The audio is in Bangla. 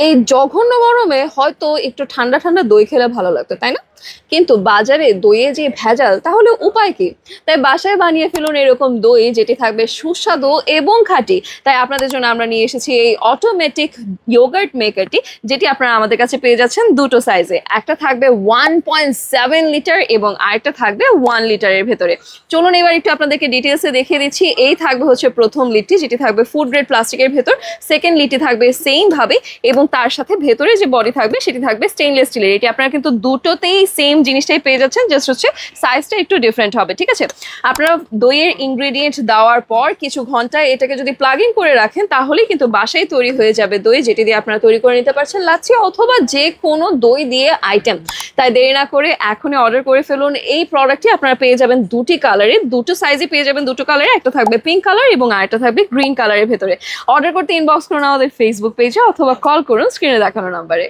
এই জঘন্য গরমে হয়তো একটু ঠান্ডা ঠান্ডা দই খেলে ভালো লাগতো, তাই না? কিন্তু বাজারে দইয়ে যে ভেজাল, তাহলে উপায় কি? তাই বাসায় বানিয়ে ফেলুন এরকম দই যেটি থাকবে সুস্বাদু এবং খাঁটি। তাই আপনাদের জন্য আমরা নিয়ে এসেছি এই অটোমেটিক ইয়োগার্ট মেকারটি, যেটি আপনারা আমাদের কাছে পেয়ে যাচ্ছেন দুটো সাইজে। একটা থাকবে 1.7 লিটার এবং আরেকটা থাকবে 1 লিটারের ভেতরে। চলুন এবার একটু আপনাদেরকে ডিটেলসে দেখিয়ে দিচ্ছি। এই থাকবে হচ্ছে প্রথম লিডটি, যেটি থাকবে ফুড গ্রেড প্লাস্টিকের ভেতর। সেকেন্ড লিডটি থাকবে সেম ভাবে এবং তার সাথে ভেতরে যে বডি থাকবে সেটি থাকবে স্টেইনলেস স্টিলের। এটি আপনারা কিন্তু দুটোতেই সেম জিনিসটাই পেয়ে যাচ্ছেন, জাস্ট হচ্ছে সাইজটা একটু ডিফারেন্ট হবে, ঠিক আছে? আপনারা দইয়ের ইনগ্রেডিয়েন্ট দেওয়ার পর কিছু ঘন্টায় এটাকে যদি প্লাগ ইন করে রাখেন, তাহলেই কিন্তু বাসায় তৈরি হয়ে যাবে দই, যেটি দিয়ে আপনারা তৈরি করে নিতে পারছেন লাচ্ছি অথবা যে কোনো দই দিয়ে আইটেম। তাই দেরি না করে এখনই অর্ডার করে ফেলুন। এই প্রোডাক্টটি আপনারা পেয়ে যাবেন দুটি কালারে, দুটো সাইজে পেয়ে যাবেন দুটো কালারে। একটা থাকবে পিঙ্ক কালার এবং আরেকটা থাকবে গ্রিন কালারের ভেতরে। অর্ডার করতে ইনবক্স করুন আমাদের ফেসবুক পেজে অথবা কল করুন স্ক্রিনে দেখানো নাম্বারে।